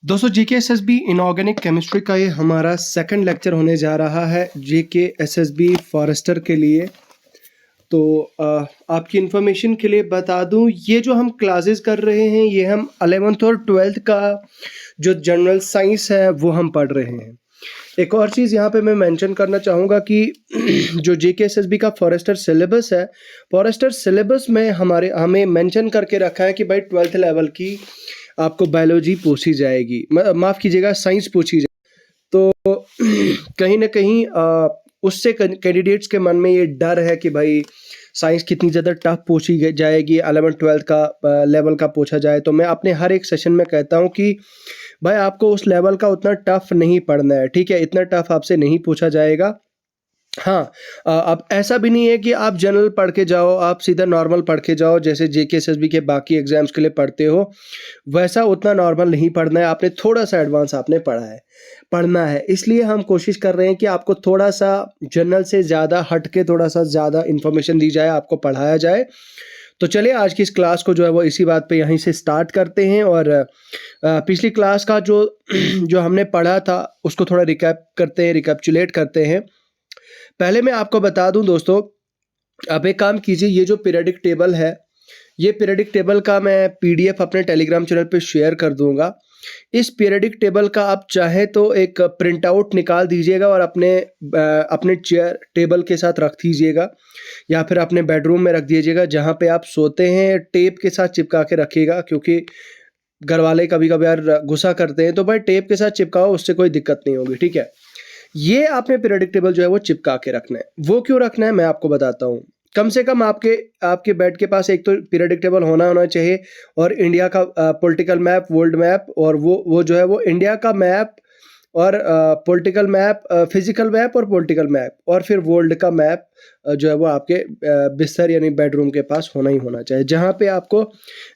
दोस्तों GK SSB inorganic chemistry का ये हमारा सेकंड लेक्चर होने जा रहा है जीके एसएसबी फॉरेस्टर के लिए। तो आपकी इन्फॉर्मेशन के लिए बता दूं, ये जो हम क्लासेस कर रहे हैं ये हम 11th और 12th का जो जनरल साइंस है वो हम पढ़ रहे हैं। एक और चीज़ यहाँ पे मैं मेंशन करना चाहूँगा कि जो जीके एसएसबी का फॉरेस्टर सिलेबस है, फॉरेस्टर सिलेबस में हमें मेंशन करके रखा है कि भाई 12th लेवल की आपको बायोलॉजी पूछी जाएगी, माफ़ कीजिएगा साइंस पूछी जाएगी। तो कहीं ना कहीं उससे कैंडिडेट्स के मन में ये डर है कि भाई साइंस कितनी ज़्यादा टफ पूछी जाएगी, 11th-12th का लेवल का पूछा जाए। तो मैं अपने हर एक सेशन में कहता हूँ कि भाई आपको उस लेवल का उतना टफ नहीं पढ़ना है, ठीक है, इतना टफ आपसे नहीं पूछा जाएगा। हाँ, अब ऐसा भी नहीं है कि आप जनरल पढ़ के जाओ, आप सीधा नॉर्मल पढ़ के जाओ जैसे जेके एसएसबी के बाकी एग्जाम्स के लिए पढ़ते हो, वैसा उतना नॉर्मल नहीं पढ़ना है। आपने थोड़ा सा एडवांस आपने पढ़ना है। इसलिए हम कोशिश कर रहे हैं कि आपको थोड़ा सा जनरल से ज़्यादा हट के थोड़ा सा ज़्यादा इन्फॉर्मेशन दी जाए, आपको पढ़ाया जाए। तो चलिए आज की इस क्लास को जो है वो इसी बात पे यहीं से स्टार्ट करते हैं। और पिछली क्लास का जो जो हमने पढ़ा था उसको थोड़ा रिकैप्चुलेट करते हैं। पहले मैं आपको बता दूं दोस्तों, आप एक काम कीजिए, ये जो पीरियडिक टेबल है, ये पीरियडिक टेबल का मैं पीडीएफ अपने टेलीग्राम चैनल पे शेयर कर दूंगा। इस पीरियडिक टेबल का आप चाहे तो एक प्रिंट आउट निकाल दीजिएगा और अपने चेयर टेबल के साथ रख दीजिएगा, या फिर अपने बेडरूम में रख दीजिएगा जहाँ पे आप सोते हैं। टेप के साथ चिपका के रखिएगा, क्योंकि घर वाले कभी कभी यार गुस्सा करते हैं, तो भाई टेप के साथ चिपकाओ, उससे कोई दिक्कत नहीं होगी, ठीक है। ये आपने पीरियडिक टेबल जो है वो चिपका के रखना है। वो क्यों रखना है मैं आपको बताता हूँ। कम से कम आपके बेड के पास एक तो पीरियडिक टेबल होना चाहिए, और इंडिया का पॉलिटिकल मैप, वर्ल्ड मैप, और वो जो है वो इंडिया का मैप और पॉलिटिकल मैप, फिजिकल मैप और पॉलिटिकल मैप, और फिर वर्ल्ड का मैप जो है वो आपके बिस्तर यानी बेडरूम के पास होना चाहिए, जहाँ पे आपको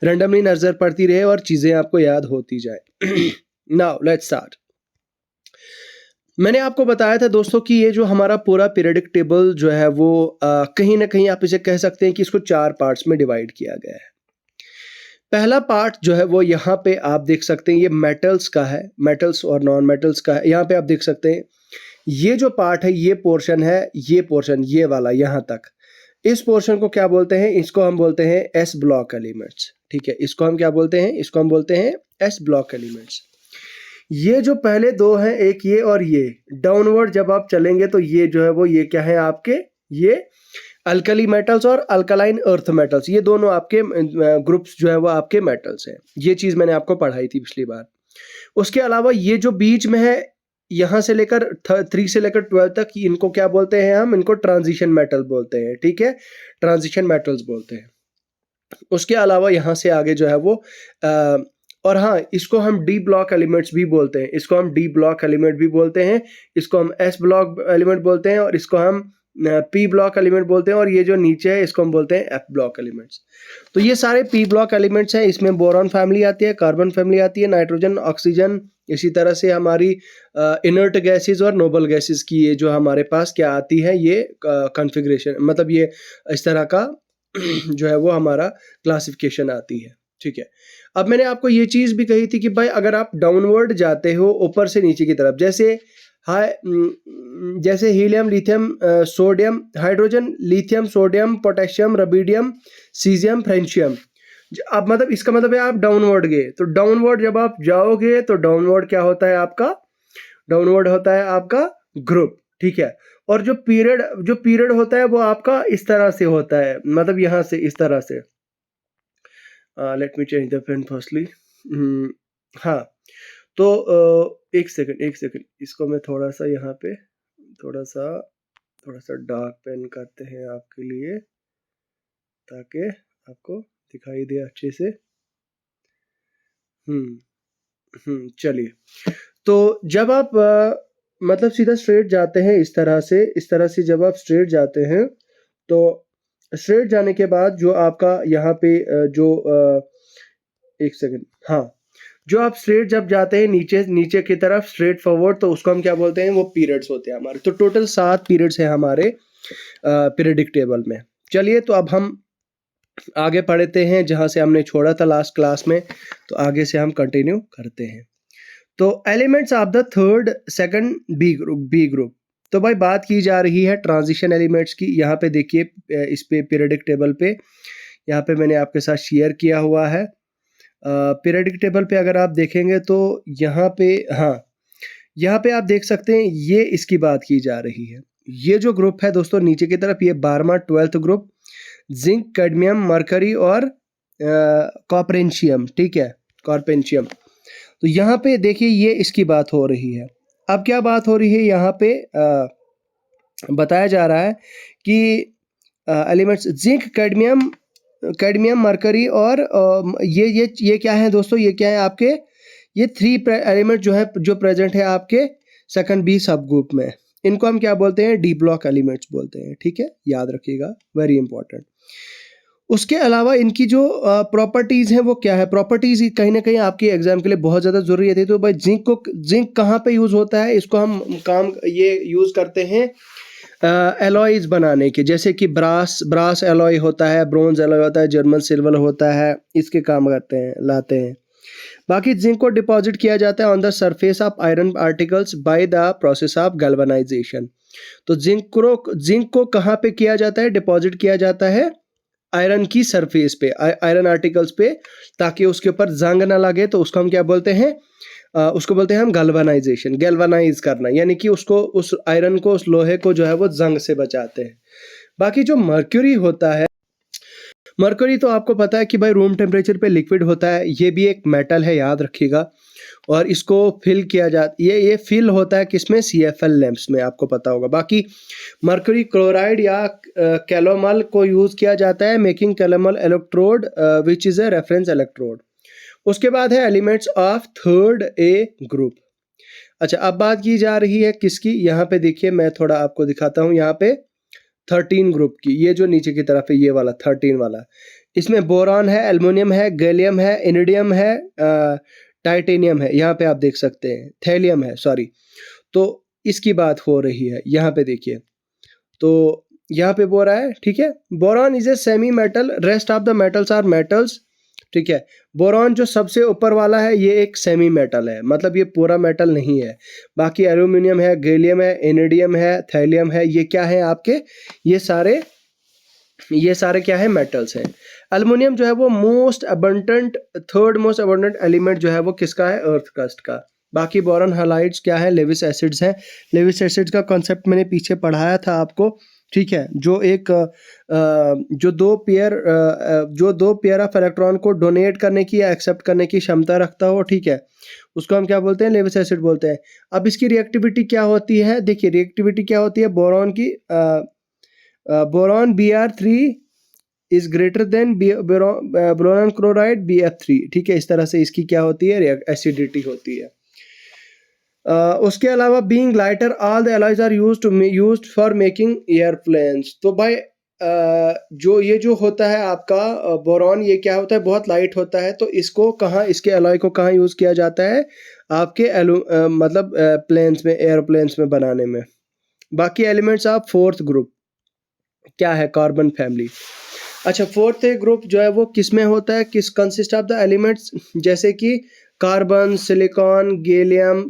रैंडमली नजर पड़ती रहे और चीज़ें आपको याद होती जाए। Now let's start. मैंने आपको बताया था दोस्तों कि ये जो हमारा पूरा पीरियडिक टेबल जो है वो कहीं ना कहीं आप इसे कह सकते हैं कि इसको 4 पार्ट्स में डिवाइड किया गया है। पहला पार्ट जो है वो यहाँ पे आप देख सकते हैं, ये मेटल्स का है, मेटल्स और नॉन मेटल्स का है। यहाँ पे आप देख सकते हैं ये जो पार्ट है, ये पोर्शन है, ये पोर्शन, ये वाला यहाँ तक, इस पोर्शन को क्या बोलते हैं? इसको हम बोलते हैं एस ब्लॉक एलिमेंट्स, ठीक है। इसको हम क्या बोलते हैं? इसको हम बोलते हैं एस ब्लॉक एलिमेंट्स। ये जो पहले दो हैं, एक ये और ये, डाउनवर्ड जब आप चलेंगे तो ये जो है वो ये क्या है आपके, ये अल्कली मेटल्स और अल्कलाइन अर्थ मेटल्स, ये दोनों आपके ग्रुप्स जो है वो आपके मेटल्स हैं। ये चीज़ मैंने आपको पढ़ाई थी पिछली बार। उसके अलावा ये जो बीच में है, यहाँ से लेकर 3 से लेकर 12 तक, इनको क्या बोलते हैं? हम इनको ट्रांजिशन मेटल बोलते हैं, ठीक है, ट्रांजिशन मेटल्स बोलते हैं। उसके अलावा यहाँ से आगे जो है वो और हाँ, इसको हम डी ब्लॉक एलिमेंट्स भी बोलते हैं, इसको हम डी ब्लॉक एलिमेंट भी बोलते हैं, इसको हम एस ब्लॉक एलिमेंट बोलते हैं, और इसको हम पी ब्लॉक एलिमेंट बोलते हैं, और ये जो नीचे है इसको हम बोलते हैं एफ ब्लॉक एलिमेंट्स। तो ये सारे पी ब्लॉक एलिमेंट्स हैं। इसमें बोरॉन फैमिली आती है, कार्बन फैमिली आती है, नाइट्रोजन, ऑक्सीजन, इसी तरह से हमारी इनर्ट गैसेस और नोबल गैसेस की ये जो हमारे पास क्या आती है, ये कॉन्फ़िगरेशन, मतलब ये इस तरह का जो है वो हमारा क्लासिफिकेशन आती है, ठीक है। अब मैंने आपको ये चीज़ भी कही थी कि भाई अगर आप डाउनवर्ड जाते हो ऊपर से नीचे की तरफ, जैसे helium, lithium, sodium, hydrogen, lithium, sodium, potassium, rubidium, caesium, francium, अब मतलब इसका मतलब है आप डाउनवर्ड गए। तो डाउनवर्ड जब आप जाओगे तो डाउनवर्ड क्या होता है आपका? डाउनवर्ड होता है आपका ग्रुप, ठीक है। और जो पीरियड होता है वो आपका इस तरह से होता है, मतलब यहाँ से इस तरह से। Let me change the pen firstly. हाँ, तो एक सेकंड, इसको मैं थोड़ा सा यहाँ पे थोड़ा सा डार्क पेन करते हैं आपके लिए, ताकि आपको दिखाई दे अच्छे से। चलिए, तो जब आप मतलब सीधा स्ट्रेट जाते हैं इस तरह से जब आप स्ट्रेट जाते हैं, तो स्ट्रेट जाने के बाद जो आपका यहाँ पे एक सेकंड, हाँ, जो आप स्ट्रेट जब जाते हैं नीचे की तरफ स्ट्रेट फॉरवर्ड, तो उसको हम क्या बोलते हैं? वो पीरियड्स होते हैं हमारे। तो टोटल 7 पीरियड्स हैं हमारे पीरियडिक टेबल में। चलिए, तो अब हम आगे पढ़ते हैं जहाँ से हमने छोड़ा था लास्ट क्लास में, तो आगे से हम कंटिन्यू करते हैं। तो elements of the third second B group. तो भाई बात की जा रही है ट्रांजिशन एलिमेंट्स की। यहाँ पे देखिए इस पे पीरियडिक टेबल पे यहाँ पे मैंने आपके साथ शेयर किया हुआ है। पीरियडिक टेबल पे अगर आप देखेंगे तो यहाँ पे, हाँ, यहाँ पे आप देख सकते हैं ये इसकी बात की जा रही है। ये जो ग्रुप है दोस्तों नीचे की तरफ, ये 12वां 12th group, zinc, cadmium, mercury और कॉपरेंशियम, ठीक है, कॉर्पेंशियम। तो यहाँ पे देखिए ये इसकी बात हो रही है। अब क्या बात हो रही है यहाँ पे, बताया जा रहा है कि एलिमेंट्स जिंक, कैडमियम, मरकरी और ये क्या है दोस्तों, ये क्या है आपके, ये 3 एलिमेंट जो है जो प्रेजेंट है आपके सेकंड बी सब ग्रुप में। इनको हम क्या बोलते हैं, डी ब्लॉक एलिमेंट्स बोलते हैं, ठीक है, याद रखिएगा, वेरी इंपॉर्टेंट। उसके अलावा इनकी जो प्रॉपर्टीज हैं वो क्या है, प्रॉपर्टीज कहीं ना कहीं आपके एग्जाम के लिए बहुत ज़्यादा जरूरी है। तो भाई जिंक कहाँ पे यूज़ होता है, इसको हम ये यूज़ करते हैं एलॉयज बनाने के, जैसे कि ब्रास एलॉय होता है, ब्रोंज एलॉय होता है, जर्मन सिल्वर होता है, इसके काम करते हैं, लाते हैं। बाकी जिंक को डिपॉजिट किया जाता है on the surface of iron particles by the process of galvanisation. तो जिंक को कहाँ पे किया जाता है, डिपॉजिट किया जाता है आयरन की सरफेस पे, आयरन आर्टिकल्स पे, ताकि उसके ऊपर जंग ना लगे। तो उसको हम क्या बोलते हैं, उसको बोलते हैं हम गैल्वेनाइजेशन, गैल्वेनाइज करना, यानी कि उसको, उस आयरन को, उस लोहे को जो है वो जंग से बचाते हैं। बाकी जो मर्क्यूरी होता है, मर्क्यूरी तो आपको पता है कि भाई रूम टेम्परेचर पे लिक्विड होता है, ये भी एक मेटल है, याद रखिएगा। और इसको फिल किया जाता, ये फिल होता है किसमें, CFL लैंप्स में, आपको पता होगा। बाकी मर्क्यूरी क्लोराइड या कैलोमल को यूज़ किया जाता है making calomel electrode which is a reference electrode. उसके बाद है elements of third A group. अच्छा, अब बात की जा रही है किसकी, यहाँ पे देखिए मैं थोड़ा आपको दिखाता हूँ, यहाँ पे 13 ग्रुप की, ये जो नीचे की तरफ है ये वाला 13 वाला, इसमें बोरॉन है, एल्युमिनियम है, गैलियम है, इरिडियम है, टाइटेनियम है, यहाँ पे आप देख सकते हैं, थैलियम है, सॉरी। तो इसकी बात हो रही है, यहाँ पे देखिए, तो यहाँ पे बोल रहा है, ठीक है, boron is a semi metal, rest of the metals are metals, ठीक है। बोरॉन जो सबसे ऊपर वाला है ये एक सेमी मेटल है, मतलब ये पूरा मेटल नहीं है। बाकी एल्यूमिनियम है, गैलियम है, इरिडियम है, थैलियम है, ये क्या है आपके, ये सारे क्या है, मेटल्स हैं। एल्युमिनियम जो है वो थर्ड मोस्ट अबंडेंट एलिमेंट जो है वो किसका है, अर्थ क्रस्ट का। बाकी बोरॉन हैलाइड्स क्या है, लेविस एसिड्स हैं। लेविस एसिड्स का कॉन्सेप्ट मैंने पीछे पढ़ाया था आपको, ठीक है, जो दो पेयर ऑफ इलेक्ट्रॉन को डोनेट करने की या एक्सेप्ट करने की क्षमता रखता हो, ठीक है, उसको हम क्या बोलते हैं, लेविस एसिड बोलते हैं। अब इसकी रिएक्टिविटी क्या होती है, देखिए रिएक्टिविटी क्या होती है बोरॉन की, boron Br3 is greater than boron chloride BF3, ठीक है, इस तरह से इसकी क्या होती है, एसिडिटी होती है। उसके अलावा being lighter all the alloys are used for making airplanes. तो भाई जो होता है आपका बोरॉन, ये क्या होता है, बहुत लाइट होता है। तो इसको कहाँ, इसके एलॉय को कहाँ यूज़ किया जाता है, आपके मतलब प्लेन्स में, एयरप्लेन्स में बनाने में। बाकी एलिमेंट्स ऑफ फोर्थ ग्रुप क्या है, कार्बन फैमिली। अच्छा, फोर्थ ग्रुप जो है वो किस में होता है, किस कंसिस्ट ऑफ द एलिमेंट्स, जैसे कि कार्बन, सिलिकॉन, गैलियम,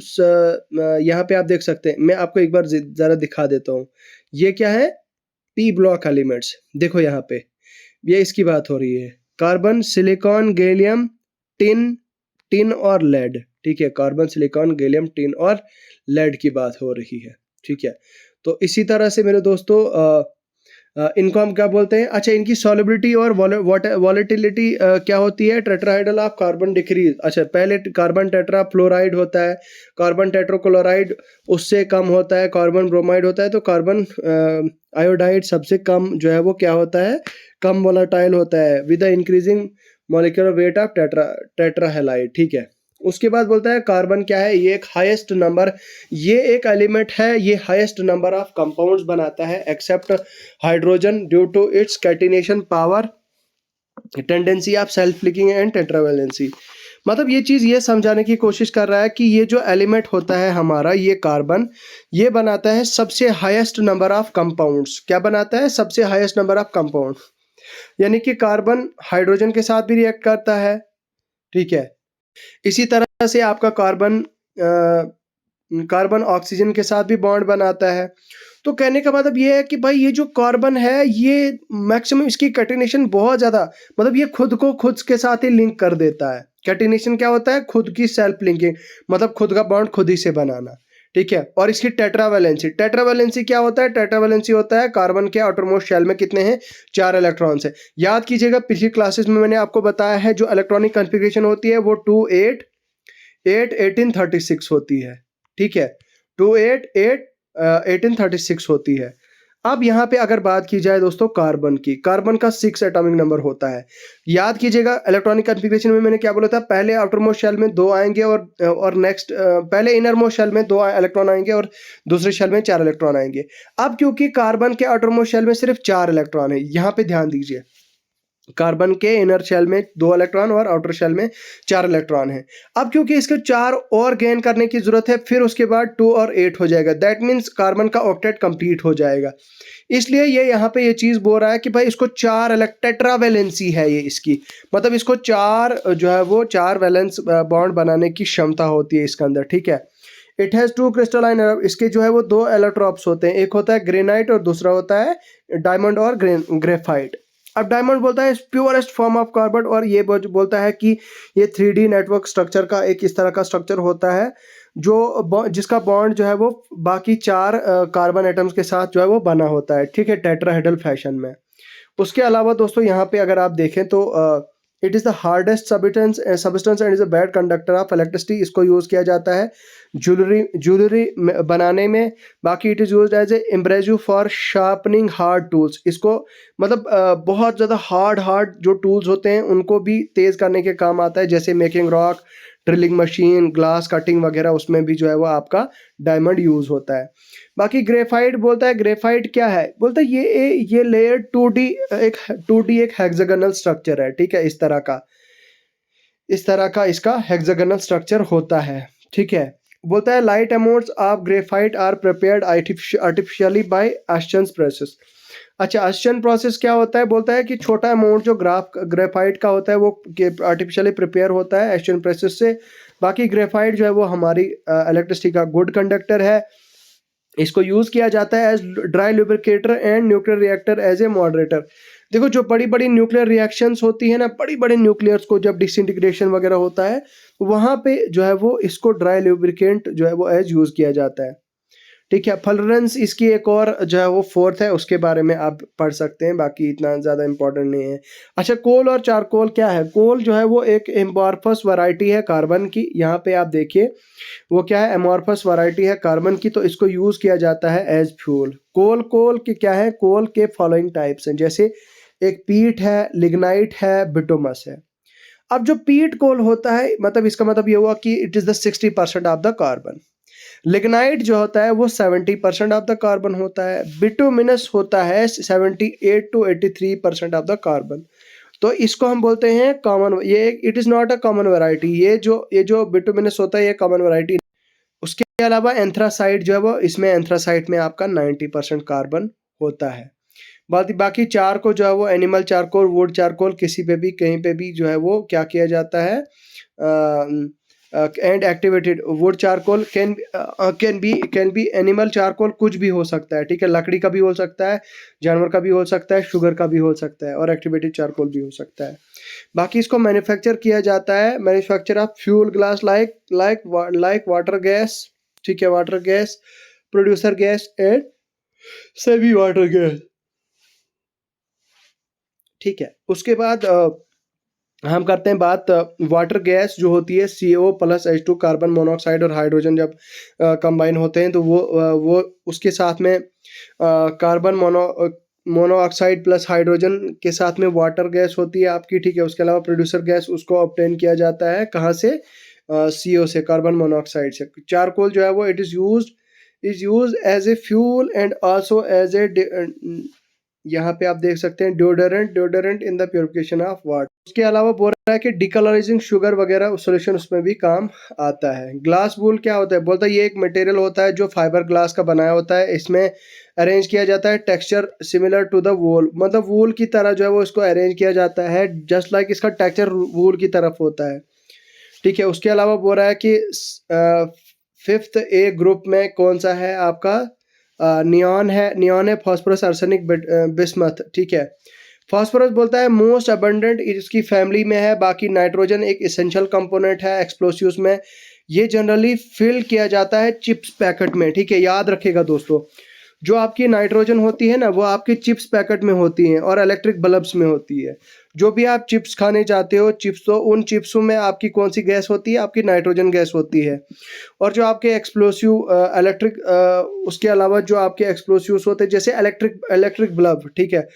यहाँ पे आप देख सकते हैं, मैं आपको एक बार ज़रा दिखा देता हूँ। ये क्या है, P ब्लॉक एलिमेंट्स, देखो यहाँ पे ये इसकी बात हो रही है, कार्बन, सिलिकॉन, गैलियम, टिन और लेड, ठीक है, कार्बन, सिलिकॉन, गैलियम, टिन और लेड की बात हो रही है, ठीक है। तो इसी तरह से मेरे दोस्तों इनको हम क्या बोलते हैं, अच्छा, इनकी सॉल्युबिलिटी और वॉलेटिलिटी क्या होती है, टेट्राहाइड्रल ऑफ कार्बन डिक्रीज। अच्छा, पहले कार्बन टेट्रा फ्लोराइड होता है, कार्बन टेट्रोक्लोराइड उससे कम होता है, कार्बन ब्रोमाइड होता है, तो कार्बन आयोडाइड सबसे कम जो है वो क्या होता है, कम वोलेटाइल होता है with the increasing molecular weight of tetrahalide, ठीक है। उसके बाद बोलता है कार्बन क्या है, ये एक हाईएस्ट नंबर, ये एक एलिमेंट है, ये हाईएस्ट नंबर ऑफ कंपाउंड्स बनाता है except hydrogen due to its catenation power, tendency of self linking and tetravalency. मतलब ये चीज़ ये समझाने की कोशिश कर रहा है कि ये जो एलिमेंट होता है हमारा, ये कार्बन, ये बनाता है सबसे हाईएस्ट नंबर ऑफ कंपाउंड्स। क्या बनाता है, सबसे हाईएस्ट नंबर ऑफ कंपाउंड, यानी कि कार्बन हाइड्रोजन के साथ भी रिएक्ट करता है, ठीक है। इसी तरह से आपका कार्बन कार्बन ऑक्सीजन के साथ भी बॉन्ड बनाता है। तो कहने का मतलब ये है कि भाई ये जो कार्बन है ये मैक्सिमम इसकी कैटिनेशन बहुत ज़्यादा, मतलब ये खुद को खुद के साथ ही लिंक कर देता है। कैटिनेशन क्या होता है? खुद की सेल्फ लिंकिंग, मतलब खुद का बॉन्ड खुद ही से बनाना, ठीक है। और इसकी टेट्रावैलेंसी, टेट्रावैलेंसी क्या होता है? टेट्रावैलेंसी होता है कार्बन के आउटरमोस्ट शेल में कितने हैं? 4 इलेक्ट्रॉन्स हैं। याद कीजिएगा पिछली क्लासेस में मैंने आपको बताया है जो इलेक्ट्रॉनिक कॉन्फ़िगरेशन होती है वो 2 8 8 18 36 होती है, ठीक है। 2 8 8 18 36 होती है। अब यहाँ पे अगर बात की जाए दोस्तों कार्बन की, कार्बन का 6 एटॉमिक नंबर होता है। याद कीजिएगा इलेक्ट्रॉनिक कॉन्फ़िगरेशन में मैंने क्या बोला था? पहले आउटर मोस्ट शेल में 2 आएंगे और नेक्स्ट पहले इनर मोस्ट शेल में 2 इलेक्ट्रॉन आएंगे और दूसरे शेल में 4 इलेक्ट्रॉन आएंगे। अब क्योंकि कार्बन के आउटर मोस्ट शेल में सिर्फ 4 इलेक्ट्रॉन है, यहाँ पे ध्यान दीजिए। कार्बन के इनर शेल में 2 इलेक्ट्रॉन और आउटर शेल में 4 इलेक्ट्रॉन है। अब क्योंकि इसके 4 और गेन करने की जरूरत है, फिर उसके बाद 2 और 8 हो जाएगा। दैट मीन्स कार्बन का ऑक्टेट कंप्लीट हो जाएगा। इसलिए ये यहाँ पे ये चीज़ बोल रहा है कि भाई इसको 4 टेट्रावैलेंसी है ये इसकी, मतलब इसको 4 जो है वो 4 वैलेंस बॉन्ड बनाने की क्षमता होती है इसके अंदर, ठीक है। इट हैज़ 2 क्रिस्टलाइन, इसके जो है वो 2 एलोट्रॉप्स होते हैं, एक होता है ग्रेनाइट और दूसरा होता है डायमंड और ग्रेफाइट। अब डायमंड बोलता है प्योरेस्ट फॉर्म ऑफ कार्बन, और ये बोलता है कि ये 3D नेटवर्क स्ट्रक्चर का एक इस तरह का स्ट्रक्चर होता है जो जिसका बॉन्ड जो है वो बाकी 4 कार्बन एटम्स के साथ जो है वो बना होता है, ठीक है, टेट्राहेड्रल फैशन में। उसके अलावा दोस्तों यहाँ पे अगर आप देखें तो it is the hardest substance and is a bad conductor of electricity. इसको यूज़ किया जाता है ज्वेलरी बनाने में। बाकी it is used as a abrasive for sharpening hard tools. इसको मतलब बहुत ज़्यादा हार्ड जो टूल्स होते हैं उनको भी तेज़ करने के काम आता है, जैसे making rock, drilling machine, glass cutting वगैरह, उसमें भी जो है वो आपका डायमंड यूज़ होता है। बाकी ग्रेफाइट बोलता है, ग्रेफाइट क्या है? बोलता है ये लेयर 2D एक हेक्सागोनल स्ट्रक्चर है, ठीक है, इस तरह का इसका हेक्सागोनल स्ट्रक्चर होता है, ठीक है। बोलता है light amounts of graphite are prepared artificially by Acheson process. अच्छा, एस्चन प्रोसेस क्या होता है? बोलता है कि छोटा अमाउंट जो ग्रेफाइट का होता है वो आर्टिफिशियली प्रिपेयर होता है एस्चन प्रोसेस से। बाकी ग्रेफाइट जो है वो हमारी इलेक्ट्रिसिटी का गुड कंडक्टर है। इसको यूज़ किया जाता है as dry lubricator and nuclear reactor as a moderator. देखो जो बड़ी बड़ी न्यूक्लियर रिएक्शंस होती है ना, बड़ी बड़ी न्यूक्लियर्स को जब डिसइंटीग्रेशन वगैरह होता है वहाँ पे जो है वो इसको ड्राई लुब्रिकेंट जो है वो एज यूज़ किया जाता है, ठीक है। फ्लोरेंस इसकी एक और जो है वो 4th है, उसके बारे में आप पढ़ सकते हैं, बाकी इतना ज़्यादा इंपॉर्टेंट नहीं है। अच्छा, कोल और चारकोल क्या है? कोल जो है वो एक एम्बॉर्फस वैरायटी है कार्बन की। यहाँ पे आप देखिए वो क्या है, एमॉर्फस वैरायटी है कार्बन की, तो इसको यूज़ किया जाता है एज फ्यूल। कोल के क्या है? कोल के फॉलोइंग टाइप्स हैं, जैसे एक पीट है, लिग्नाइट है, बिटुमस है। अब जो पीट कोल होता है, मतलब इसका मतलब ये हुआ कि it is the 60% of the carbon. Lignite जो होता है वो 70% ऑफ द कार्बन होता है। बिटुमिनस होता है 78 to 83% ऑफ द कार्बन। तो इसको हम बोलते हैं कॉमन, ये it is not a common variety. ये जो बिटुमिनस होता है ये कॉमन वैरायटी। उसके अलावा एंथ्रासाइट जो है वो, इसमें एंथ्रासाइट में आपका 90% कार्बन होता है। बाकी चारकोल जो है वो एनिमल चारकोल, वुड चारकोल, किसी पे भी कहीं पे भी जो है वो क्या किया जाता है, and activated would charcoal can be animal charcoal, कुछ भी हो सकता है, ठीक है। लकड़ी का भी हो सकता है, जानवर का भी हो सकता है, शुगर का भी हो सकता है, और एक्टिवेटेड चारकोल भी हो सकता है। बाकी इसको मैन्युफैक्चर किया जाता है, manufacture of fuel glass like water gas, ठीक है, water gas, producer gas and semi water gas, ठीक है। उसके बाद हम करते हैं बात वाटर गैस जो होती है CO+H2, कार्बन मोनोऑक्साइड और हाइड्रोजन जब कंबाइन होते हैं तो वो उसके साथ में कार्बन मोनोऑक्साइड प्लस हाइड्रोजन के साथ में वाटर गैस होती है आपकी, ठीक है। उसके अलावा प्रोड्यूसर गैस उसको ऑब्टेन किया जाता है कहाँ से? CO से, कार्बन मोनोऑक्साइड से। चारकोल जो है वो it is used as a fuel and also as a, यहाँ पे आप देख सकते हैं deodorant in the purification of water. उसके अलावा बोल रहा है कि डिकलराइजिंग शुगर वगैरह सॉल्यूशन उसमें भी काम आता है। ग्लास वूल क्या होता है? बोलता है ये एक मटेरियल होता है जो फाइबर ग्लास का बनाया होता है। इसमें अरेंज किया जाता है texture similar to the wool, मतलब वूल की तरह जो है वो इसको अरेंज किया जाता है, जस्ट लाइक इसका टेक्सचर वूल की तरफ होता है, ठीक है। उसके अलावा बोल रहा है कि 5th ए ग्रुप में कौन सा है आपका? नियॉन है, फास्फोरस, आर्सेनिक, बिस्मथ, ठीक है। फास्फोरस बोलता है मोस्ट अबंडेंट इसकी फैमिली में है। बाकी नाइट्रोजन एक इसेंशियल कंपोनेंट है एक्सप्लोसिव्स में। ये जनरली फिल किया जाता है चिप्स पैकेट में, ठीक है, याद रखिएगा दोस्तों। जो आपकी नाइट्रोजन होती है ना, वो आपकी चिप्स पैकेट में होती है और इलेक्ट्रिक बल्ब्स में होती है। जो भी आप चिप्स खाने जाते हो चिप्स, तो उन चिप्सों में आपकी कौन सी गैस होती है? आपकी नाइट्रोजन गैस होती है। और जो आपके एक्सप्लोसिव इलेक्ट्रिक उसके अलावा जो आपके एक्सप्लोसिव्स होते हैं जैसे इलेक्ट्रिक बल्ब, ठीक है,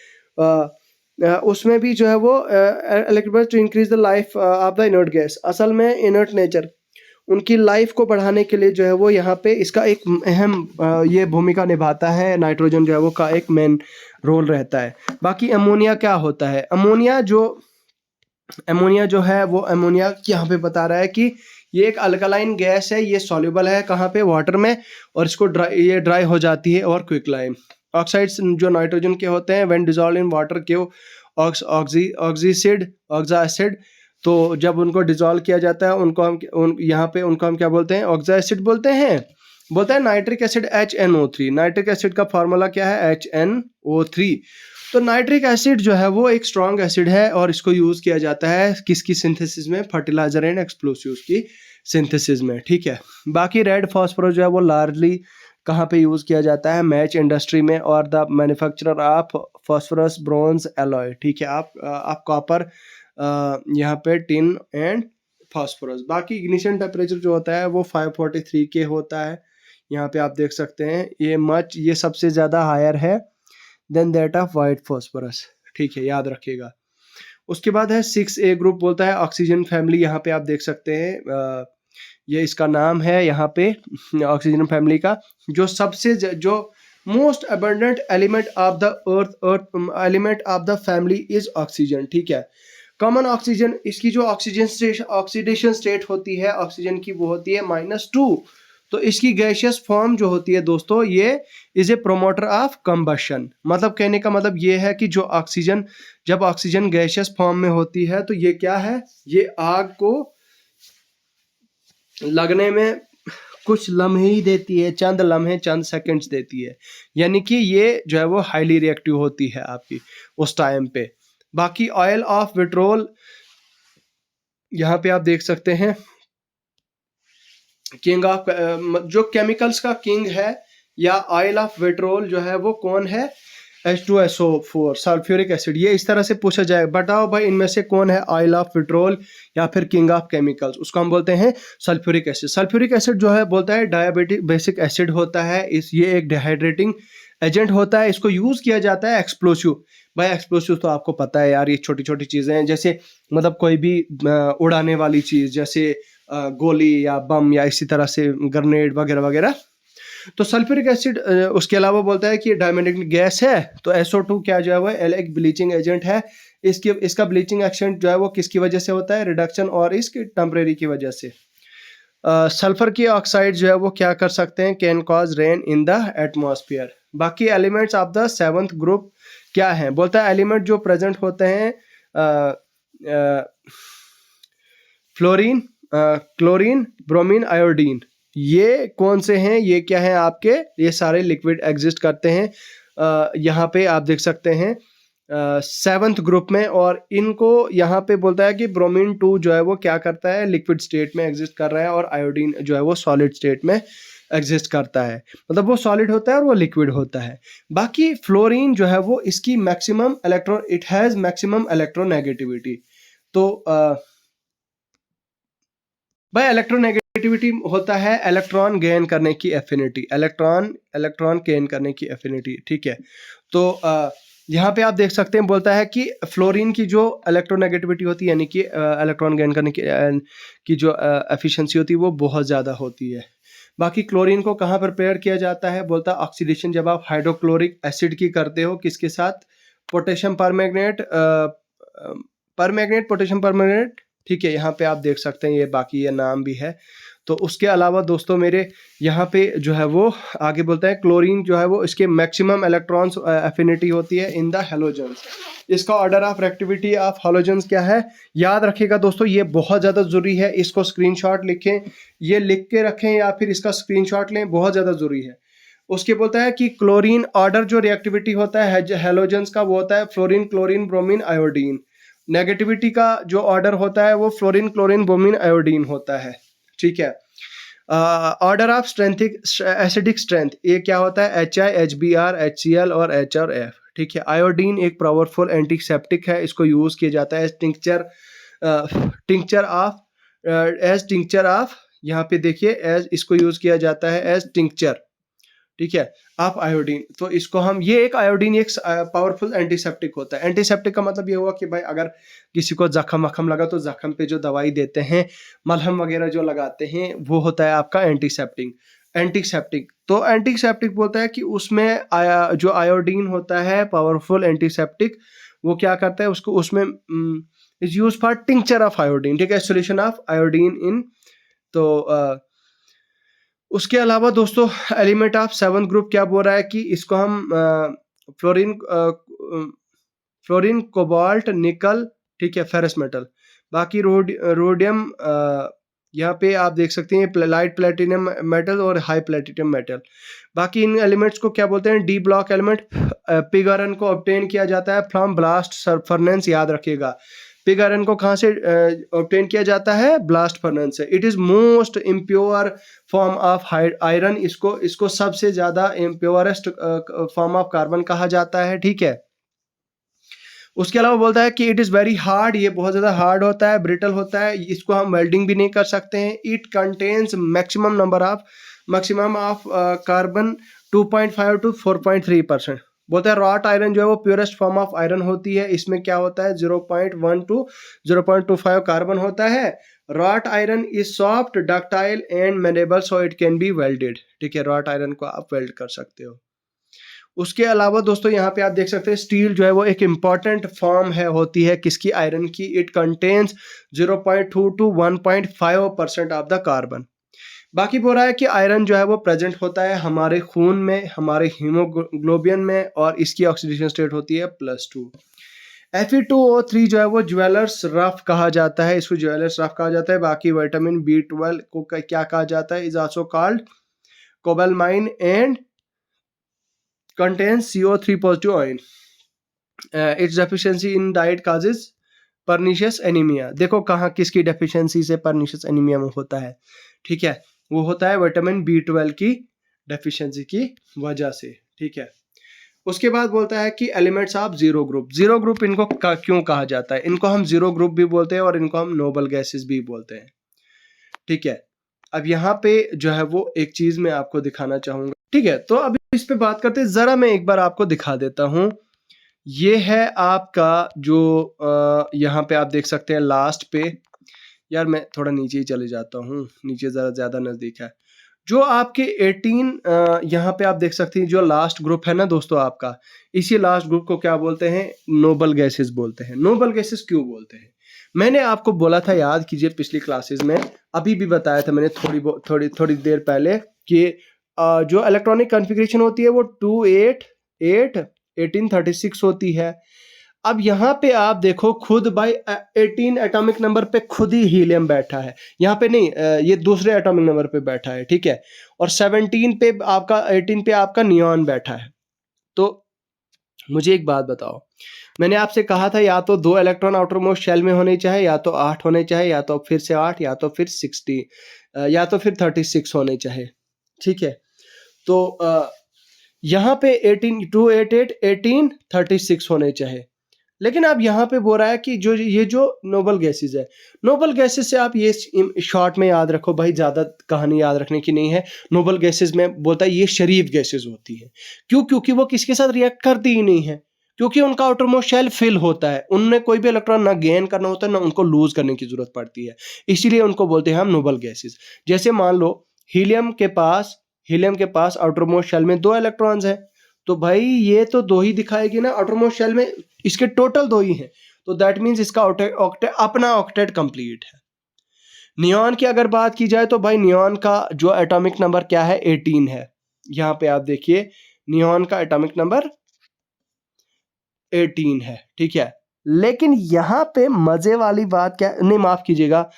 उसमें भी जो है वो electric bulb to increase the life of the inert gas. असल में इनर्ट नेचर उनकी लाइफ को बढ़ाने के लिए जो है वो यहाँ पे इसका एक अहम ये भूमिका निभाता है। नाइट्रोजन जो है वो का एक मेन रोल रहता है। बाकी अमोनिया क्या होता है? अमोनिया जो है वो अमोनिया यहाँ पे बता रहा है कि ये एक अल्कलाइन गैस है। ये सॉल्युबल है कहाँ पे? वाटर में, और इसको ये ड्राई हो जाती है और क्विकलाइन। ऑक्साइड्स जो नाइट्रोजन के होते हैं व्हेन डिसॉल्व इन वाटर के ऑक्सा एसिड, तो जब उनको डिसॉल्व किया जाता है उनको हम यहाँ पे उनको हम क्या बोलते हैं? ऑक्सा एसिड बोलते हैं। बोलता है nitric acid HNO3। Nitric acid का फार्मूला क्या है? HNO3। तो नाइट्रिक एसिड जो है वो एक स्ट्रॉन्ग एसिड है और इसको यूज़ किया जाता है किसकी सिंथेसिस में? फर्टिलाइजर एंड एक्सप्लोसिव्स की सिंथेसिस में, ठीक है। बाकी रेड फास्फोरस जो है वो लार्जली कहाँ पे यूज़ किया जाता है? मैच इंडस्ट्री में और the manufacturer of phosphorus bronze alloy, ठीक है। आप कॉपर यहाँ पे टिन एंड फास्फोरस। बाकी इग्निशन टेम्परेचर जो होता है वो 543 के होता है। यहाँ पे आप देख सकते हैं ये सबसे ज़्यादा हायर है than that of white phosphorus, ठीक है, याद रखिएगा। उसके बाद है 6A ग्रुप, बोलता है ऑक्सीजन फैमिली। यहाँ पे आप देख सकते हैं ये इसका नाम है यहाँ पे ऑक्सीजन फैमिली का। जो most abundant element of the earth element of the family is oxygen, ठीक है। कॉमन ऑक्सीजन, इसकी जो ऑक्सीडेशन स्टेट होती है ऑक्सीजन की वो होती है -2। तो इसकी गैसियस फॉर्म जो होती है दोस्तों, ये is a promoter of combustion. मतलब कहने का मतलब ये है कि जब ऑक्सीजन गैसियस फॉर्म में होती है तो ये क्या है? ये आग को लगने में कुछ लम्हे ही देती है, चंद सेकंड्स देती है। यानी कि ये जो है वो हाईली रिएक्टिव होती है आपकी उस टाइम पे। बाकी ऑयल ऑफ विट्रोल, यहाँ पे आप देख सकते हैं किंग ऑफ जो केमिकल्स का किंग है या ऑयल ऑफ विट्रोल जो है वो कौन है? H2SO4 sulphuric acid. ये इस तरह से पूछा जाए, बताओ भाई इनमें से कौन है ऑयल ऑफ विट्रोल या फिर किंग ऑफ केमिकल्स? उसको हम बोलते हैं सल्फ्यूरिक एसिड। सल्फ्यूरिक एसिड जो है बोलता है डायबिटिक बेसिक एसिड होता है। ये एक डिहाइड्रेटिंग एजेंट होता है। इसको यूज़ किया जाता है एक्सप्लोसिव। भाई एक्सप्लोसिव तो आपको पता है यार, ये छोटी छोटी चीज़ें हैं, जैसे मतलब कोई भी उड़ाने वाली चीज़ जैसे गोली या बम या इसी तरह से ग्रेनेड वगैरह वगैरह। तो सल्फ्यूरिक एसिड उसके अलावा बोलता है कि डायमेटिक गैस है। तो SO2 क्या जो है वो एक ब्लीचिंग एजेंट है। इसका ब्लीचिंग एक्शन जो है वो किसकी वजह से होता है? रिडक्शन और इसकी टेम्परेरी की वजह से। सल्फर की ऑक्साइड जो है वो क्या कर सकते हैं? Can cause rain in the atmosphere. बाकी elements of the 7th group क्या है? बोलता है एलिमेंट जो प्रेजेंट होते हैं फ्लोरीन, क्लोरीन, ब्रोमीन, आयोडीन। ये कौन से हैं? ये क्या है आपके? ये सारे लिक्विड एग्जिस्ट करते हैं यहाँ पे आप देख सकते हैं 7th ग्रुप में। और इनको यहाँ पे बोलता है कि ब्रोमीन 2 जो है वो क्या करता है? लिक्विड स्टेट में एग्जिस्ट कर रहा है, और आयोडीन जो है वो सॉलिड स्टेट में एग्जिस्ट करता है। मतलब वो सॉलिड होता है और वो लिक्विड होता है। बाकी फ्लोरीन जो है वो इसकी maximum it has maximum electronegativity. तो भाई इलेक्ट्रोनेगेटिविटी होता है इलेक्ट्रॉन गेन करने की एफिनिटी, इलेक्ट्रॉन गेन करने की एफिनिटी, ठीक है। तो यहाँ पे आप देख सकते हैं बोलता है कि फ्लोरीन की जो इलेक्ट्रोनेगेटिविटी होती है यानी कि इलेक्ट्रॉन गेन करने की जो एफिशिएंसी होती है वो बहुत ज़्यादा होती है। बाकी क्लोरीन को कहाँ प्रिपेयर किया जाता है? बोलता है ऑक्सीडेशन जब आप हाइड्रोक्लोरिक एसिड की करते हो, किसके साथ? पोटेशियम परमैंगनेट, पोटेशियम परमैंगनेट, ठीक है। यहाँ पे आप देख सकते हैं ये बाकी ये नाम भी है। तो उसके अलावा दोस्तों मेरे यहाँ पे जो है वो आगे बोलता है क्लोरीन जो है वो इसके मैक्सिमम इलेक्ट्रॉन्स एफिनिटी होती है इन द हैलोजेंस। इसका order of reactivity of halogens क्या है, याद रखिएगा दोस्तों, ये बहुत ज़्यादा ज़रूरी है, इसको स्क्रीनशॉट लिखें, ये लिख के रखें या फिर इसका स्क्रीनशॉट लें, बहुत ज़्यादा ज़रूरी है। उसके बोलता है कि क्लोरीन ऑर्डर जो रिएक्टिविटी होता है हैलोजेंस का वो होता है fluorine chlorine bromine iodine. Negativity का जो ऑर्डर होता है वो फ्लोरीन क्लोरीन ब्रोमीन आयोडीन होता है, ठीक है। ऑर्डर ऑफ स्ट्रेंथिक एसिडिक स्ट्रेंथ ये क्या होता है, HI HBr HCl और H और F, ठीक है। आयोडीन एक पावरफुल एंटीसेप्टिक है, इसको यूज किया जाता है एज टिंक्चर ऑफ यहाँ पे देखिए एज इसको यूज किया जाता है एज टिंक्चर, ठीक है, आप आयोडीन। तो इसको हम ये एक आयोडीन एक पावरफुल एंटीसेप्टिक होता है। एंटीसेप्टिक का मतलब ये हुआ कि भाई अगर किसी को जख्म वखम लगा तो जख्म पे जो दवाई देते हैं, मलहम वगैरह जो लगाते हैं, वो होता है आपका एंटीसेप्टिक। तो एंटीसेप्टिक बोलता है कि उसमें जो आयोडीन होता है पावरफुल एंटीसेप्टिक, वो क्या करता है उसको उसमें is use for tincture of iodine, ठीक है, सोल्यूशन ऑफ आयोडीन इन। तो उसके अलावा दोस्तों एलिमेंट ऑफ 7th ग्रुप क्या बोल रहा है कि इसको हम फ्लोरीन कोबाल्ट निकल, ठीक है, फेरस मेटल। बाकी रोडियम यहाँ पे आप देख सकते हैं लाइट प्लेटिनम मेटल और हाई प्लेटिनम मेटल। बाकी इन एलिमेंट्स को क्या बोलते हैं, D block element. Pig iron को ऑब्टेन किया जाता है फ्रॉम ब्लास्ट फर्नेस, याद रखिएगा पिग आयरन को कहाँ से ऑब्टेन किया जाता है, ब्लास्ट फर्नेस से। It is most impure form of iron, इसको सबसे ज्यादा इम्प्योरेस्ट फॉर्म ऑफ कार्बन कहा जाता है, ठीक है। उसके अलावा बोलता है कि इट इज़ वेरी हार्ड, ये बहुत ज़्यादा हार्ड होता है, ब्रिटल होता है, इसको हम वेल्डिंग भी नहीं कर सकते हैं। It contains maximum of carbon 2.5 to 4.3%। बोलता है रॉट आयरन जो है वो प्योरेस्ट फॉर्म ऑफ आयरन होती है, इसमें क्या होता है 0.1 to 0.25 कार्बन होता है। Wrought iron is soft ductile and malleable so it can be welded, ठीक है, रॉट आयरन को आप वेल्ड कर सकते हो। उसके अलावा दोस्तों यहाँ पे आप देख सकते हैं स्टील जो है वो एक इम्पॉर्टेंट फॉर्म है होती है किसकी, आयरन की। It contains 0.2 to 1.5% of the carbon. बाकी बोल रहा है कि आयरन जो है वो प्रेजेंट होता है हमारे खून में, हमारे हीमोग्लोबिन में, और इसकी ऑक्सीडेशन स्टेट होती है +2। Fe2O3 जो है वो ज्वेलर्स रफ कहा जाता है, इसको ज्वेलर्स रफ कहा जाता है। बाकी विटामिन B12 को क्या कहा जाता है, is also called कोबालमाइन and contains CO3 positive ion. Its deficiency in diet causes pernicious anemia। देखो कहाँ किसकी डेफिशिएंसी से pernicious anemia में होता है, ठीक है, वो होता है विटामिन B12 की डेफिशिएंसी की वजह से, ठीक है। उसके बाद बोलता है कि एलिमेंट्स ऑफ जीरो ग्रुप इनको क्यों कहा जाता है, इनको हम जीरो ग्रुप भी बोलते हैं और इनको हम नोबल गैसेस भी बोलते हैं, ठीक है। अब यहाँ पे जो है वो एक चीज मैं आपको दिखाना चाहूंगा, ठीक है। तो अभी इस पे बात करते हैं, जरा मैं एक बार आपको दिखा देता हूं। ये है आपका जो यहाँ पे आप देख सकते हैं लास्ट पे, यार मैं थोड़ा नीचे ही चले जाता हूँ, नीचे जरा ज्यादा नजदीक है। जो आपके 18 यहाँ पे आप देख सकते हैं जो लास्ट ग्रुप है ना दोस्तों आपका, इसी लास्ट ग्रुप को क्या बोलते हैं, नोबल गैसेस बोलते हैं। नोबल गैसेस क्यों बोलते हैं, मैंने आपको बोला था, याद कीजिए पिछली क्लासेस में, अभी भी बताया था मैंने थोड़ी देर पहले कि जो इलेक्ट्रॉनिक कॉन्फ़िगरेशन होती है वो 288 1836 होती है। अब यहाँ पे आप देखो खुद भाई 18 एटॉमिक नंबर पे खुद ही हीलियम बैठा है, यहाँ पे नहीं, ये दूसरे एटॉमिक नंबर पे बैठा है, ठीक है। और 17 पे आपका 18 पे आपका नियॉन बैठा है। तो मुझे एक बात बताओ, मैंने आपसे कहा था या तो 2 इलेक्ट्रॉन आउटर मोस्ट शेल में होने चाहिए, या तो 8 होने चाहिए, या तो फिर से 8, या तो फिर 60, या तो फिर 36 होने चाहिए, ठीक है। तो यहाँ पे 288 1836 होने चाहिए। लेकिन अब यहाँ पे बोल रहा है कि ये जो नोबल गैसेस है, नोबल गैसेस से आप ये शॉर्ट में याद रखो भाई, ज़्यादा कहानी याद रखने की नहीं है। नोबल गैसेस में बोलता है ये शरीफ गैसेस होती है, क्यों, क्योंकि वो किसके साथ रिएक्ट करती ही नहीं है, क्योंकि उनका आउटरमोस्ट शेल फिल होता है, उनमें कोई भी इलेक्ट्रॉन ना गेन करना होता है ना उनको लूज करने की जरूरत पड़ती है, इसीलिए उनको बोलते हैं हम नोबल गैसेस। जैसे मान लो हीलियम के पास आउटरमोस्ट शेल में 2 इलेक्ट्रॉन्स है, तो भाई ये तो 2 ही दिखाएगी ना, आउटरमोस्ट शेल में इसके टोटल 2 ही हैं, तो दैट मीन्स इसका अपना ऑक्टेट कंप्लीट है। नियॉन की अगर बात की जाए तो भाई नियॉन का जो एटॉमिक नंबर क्या है 18 है। यहाँ पे आप देखिए नियॉन का एटॉमिक नंबर 18 है, ठीक है। लेकिन यहाँ पे मजे वाली बात क्या, नहीं माफ कीजिएगा,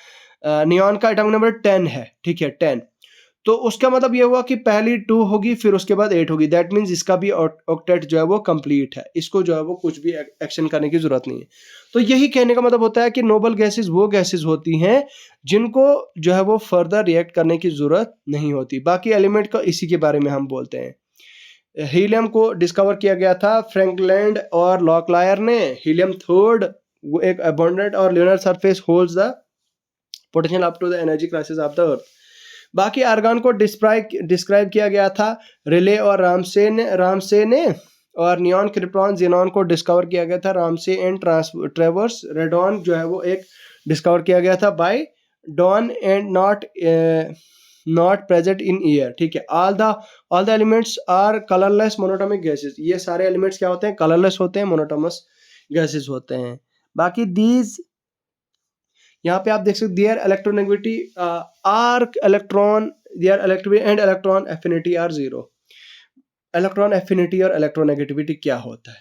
नियॉन का एटॉमिक नंबर 10 है, ठीक है 10। तो उसका मतलब ये हुआ कि पहली 2 होगी फिर उसके बाद 8 होगी, दैट मीन्स इसका भी ऑक्टेट जो है वो कंप्लीट है, इसको जो है वो कुछ भी एक्शन करने की जरूरत नहीं है। तो यही कहने का मतलब होता है कि नोबल गैसेस वो गैसेस होती हैं जिनको जो है वो फर्दर रिएक्ट करने की जरूरत नहीं होती। बाकी एलिमेंट का इसी के बारे में हम बोलते हैं। हीलियम को डिस्कवर किया गया था फ्रैंकलैंड और लॉकलायर ने। हीलियम थर्ड वो एक अबंडेंट और lunar surface holds the potential up to the energy crisis of the earth. बाकी आर्गन को डिस्क्राइब किया गया था रिले और रामसे ने। और नियॉन क्रिप्टॉन जेनॉन को डिस्कवर किया गया था रामसे एंड ट्रेवर्स। रेडॉन जो है वो एक डिस्कवर किया गया था by Dorn and not present in year, ठीक है। All the elements are colourless monoatomic gases. ये सारे एलिमेंट्स क्या होते हैं, कलरलेस होते हैं, मोनोटोमस गैसेस होते हैं। बाकी दीज यहाँ पे आप देख सकते their electronegativity arc electron their electricity and electron affinity are zero. Electron affinity और इलेक्ट्रोनेगेटिविटी क्या होता है,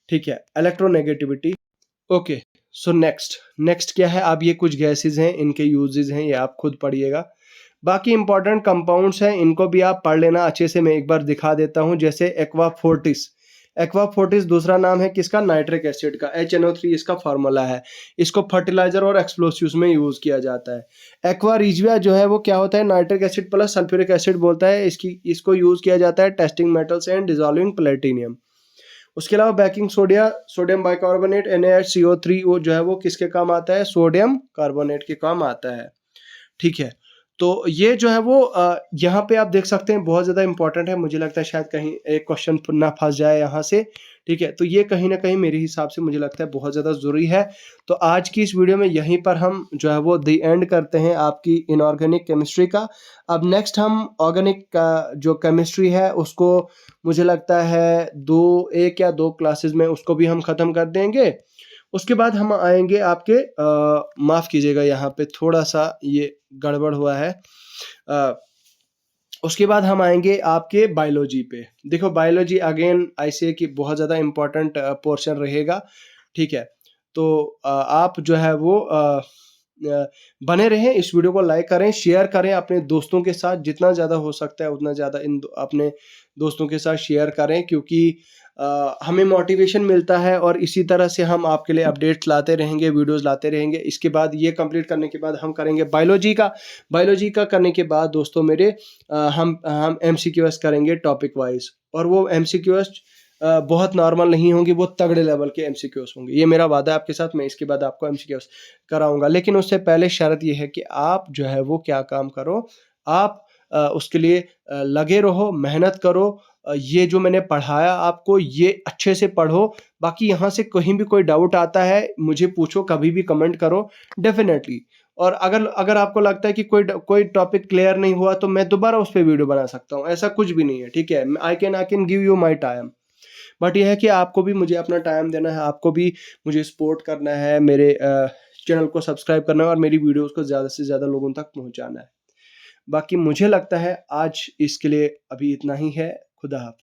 ठीक है। Electronegativity, okay. सो नेक्स्ट क्या है, अब ये कुछ गैसेस हैं, इनके यूजेस हैं, ये आप खुद पढ़िएगा। बाकी इंपॉर्टेंट कंपाउंड्स हैं, इनको भी आप पढ़ लेना अच्छे से। मैं एक बार दिखा देता हूं, जैसे एक्वा फोर्टिस दूसरा नाम है किसका, नाइट्रिक एसिड का। HNO3 इसका फार्मूला है। इसको फर्टिलाइजर और एक्सप्लोसिव्स में यूज किया जाता है। एक्वा रिजिया जो है वो क्या होता है, nitric acid plus sulphuric acid बोलता है। इसको यूज किया जाता है testing metals and dissolving platinum. उसके अलावा बेकिंग सोडियम बाइकार्बोनेट NaHCO3 वो जो है वो किसके काम आता है, सोडियम कार्बोनेट के काम आता है, ठीक है। तो ये जो है वो यहाँ पे आप देख सकते हैं बहुत ज़्यादा इंपॉर्टेंट है। मुझे लगता है शायद कहीं एक क्वेश्चन ना फंस जाए यहाँ से, ठीक है। तो ये कहीं ना कहीं मेरे हिसाब से मुझे लगता है बहुत ज़्यादा ज़रूरी है। तो आज की इस वीडियो में यहीं पर हम जो है वो दी एंड करते हैं आपकी इनऑर्गेनिक केमिस्ट्री का। अब नेक्स्ट हम ऑर्गेनिक का जो केमिस्ट्री है उसको मुझे लगता है एक या दो क्लासेस में उसको भी हम ख़त्म कर देंगे। उसके बाद हम आएंगे आपके माफ़ कीजिएगा यहाँ पे थोड़ा सा ये गड़बड़ हुआ है। उसके बाद हम आएंगे आपके बायोलॉजी पे। देखो बायोलॉजी अगेन ऐसे कि बहुत ज़्यादा इम्पोर्टेंट पोर्शन रहेगा, ठीक है। तो आप जो है वो बने रहें, इस वीडियो को लाइक करें, शेयर करें अपने दोस्तों के साथ, जितना ज़्यादा हो सकता है उतना ज़्यादा अपने दोस्तों के साथ शेयर करें, क्योंकि हमें मोटिवेशन मिलता है और इसी तरह से हम आपके लिए अपडेट्स लाते रहेंगे, वीडियोस लाते रहेंगे। इसके बाद ये कंप्लीट करने के बाद हम करेंगे बायोलॉजी का करने के बाद दोस्तों मेरे हम MCQS करेंगे टॉपिक वाइज। और वो MCQS बहुत नॉर्मल नहीं होंगे, वो तगड़े लेवल के MCQS होंगे, ये मेरा वादा है आपके साथ। मैं इसके बाद आपको MCQS कराऊंगा, लेकिन उससे पहले शर्त ये है कि आप जो है वो क्या काम करो, आप उसके लिए लगे रहो, मेहनत करो। ये जो मैंने पढ़ाया आपको ये अच्छे से पढ़ो। बाकी यहाँ से कहीं भी कोई डाउट आता है मुझे पूछो, कभी भी कमेंट करो डेफिनेटली। और अगर आपको लगता है कि कोई टॉपिक क्लियर नहीं हुआ तो मैं दोबारा उस पर वीडियो बना सकता हूँ, ऐसा कुछ भी नहीं है, ठीक है। I can give you my time, but यह है कि आपको भी मुझे अपना टाइम देना है, आपको भी मुझे सपोर्ट करना है, मेरे चैनल को सब्सक्राइब करना है और मेरी वीडियोस को ज़्यादा से ज़्यादा लोगों तक पहुँचाना है। बाकी मुझे लगता है आज इसके लिए अभी इतना ही है। खुदा हाफ़िज़।